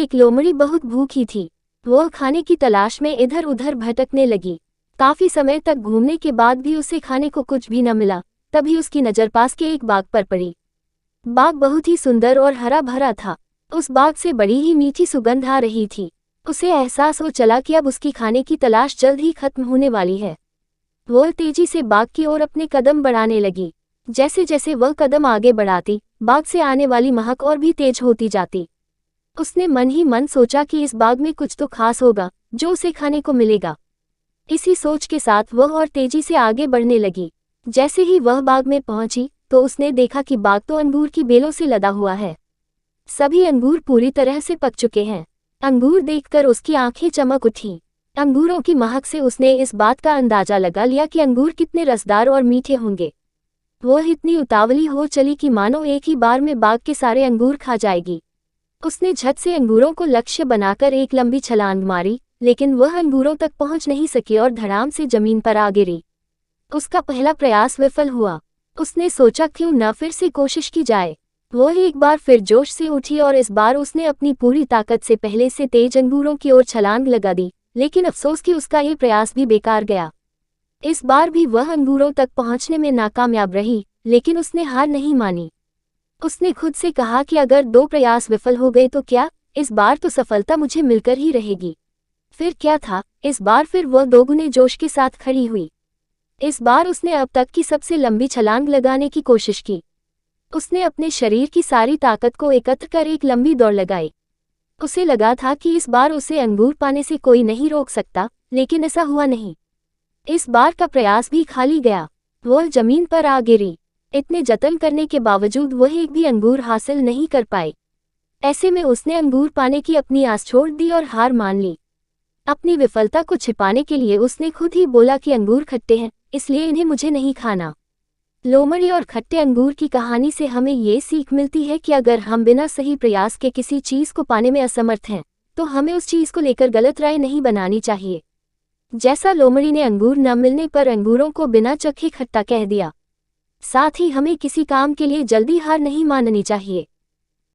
एक लोमड़ी बहुत भूखी थी। वह खाने की तलाश में इधर उधर भटकने लगी। काफी समय तक घूमने के बाद भी उसे खाने को कुछ भी न मिला। तभी उसकी नज़र पास के एक बाग पर पड़ी। बाग बहुत ही सुंदर और हरा भरा था। उस बाग से बड़ी ही मीठी सुगंध आ रही थी। उसे एहसास हो चला कि अब उसकी खाने की तलाश जल्द ही खत्म होने वाली है। वह तेजी से बाग की ओर अपने कदम बढ़ाने लगी। जैसे जैसे वह कदम आगे बढ़ाती, बाग से आने वाली महक और भी तेज होती जाती। उसने मन ही मन सोचा कि इस बाग में कुछ तो खास होगा जो उसे खाने को मिलेगा। इसी सोच के साथ वह और तेजी से आगे बढ़ने लगी। जैसे ही वह बाग में पहुंची तो उसने देखा कि बाग तो अंगूर की बेलों से लदा हुआ है। सभी अंगूर पूरी तरह से पक चुके हैं। अंगूर देखकर उसकी आंखें चमक उठी। अंगूरों की महक से उसने इस बात का अंदाजा लगा लिया कि अंगूर कितने रसदार और मीठे होंगे। वह इतनी उतावली हो चली कि मानो एक ही बार में बाग के सारे अंगूर खा जाएगी। उसने झट से अंगूरों को लक्ष्य बनाकर एक लंबी छलांग मारी, लेकिन वह अंगूरों तक पहुंच नहीं सकी और धड़ाम से जमीन पर आ गिरी। उसका पहला प्रयास विफल हुआ। उसने सोचा क्यों न फिर से कोशिश की जाए। वह एक बार फिर जोश से उठी और इस बार उसने अपनी पूरी ताकत से पहले से तेज अंगूरों की ओर छलांग लगा दी, लेकिन अफसोस कि उसका ये प्रयास भी बेकार गया। इस बार भी वह अंगूरों तक पहुंचने में नाकामयाब रही, लेकिन उसने हार नहीं मानी। उसने खुद से कहा कि अगर 2 प्रयास विफल हो गए तो क्या, इस बार तो सफलता मुझे मिलकर ही रहेगी। फिर क्या था, इस बार फिर वह दोगुने जोश के साथ खड़ी हुई। इस बार उसने अब तक की सबसे लंबी छलांग लगाने की कोशिश की। उसने अपने शरीर की सारी ताकत को एकत्र कर एक लंबी दौड़ लगाई। उसे लगा था कि इस बार उसे अंगूर पाने से कोई नहीं रोक सकता, लेकिन ऐसा हुआ नहीं। इस बार का प्रयास भी खाली गया। वह जमीन पर आ गिरी। इतने जतन करने के बावजूद वह एक भी अंगूर हासिल नहीं कर पाई। ऐसे में उसने अंगूर पाने की अपनी आस छोड़ दी और हार मान ली। अपनी विफलता को छिपाने के लिए उसने खुद ही बोला कि अंगूर खट्टे हैं, इसलिए इन्हें मुझे नहीं खाना। लोमड़ी और खट्टे अंगूर की कहानी से हमें ये सीख मिलती है कि अगर हम बिना सही प्रयास के किसी चीज़ को पाने में असमर्थ हैं, तो हमें उस चीज़ को लेकर गलत राय नहीं बनानी चाहिए। जैसा लोमड़ी ने अंगूर न मिलने पर अंगूरों को बिना चखे खट्टा कह दिया। साथ ही हमें किसी काम के लिए जल्दी हार नहीं माननी चाहिए।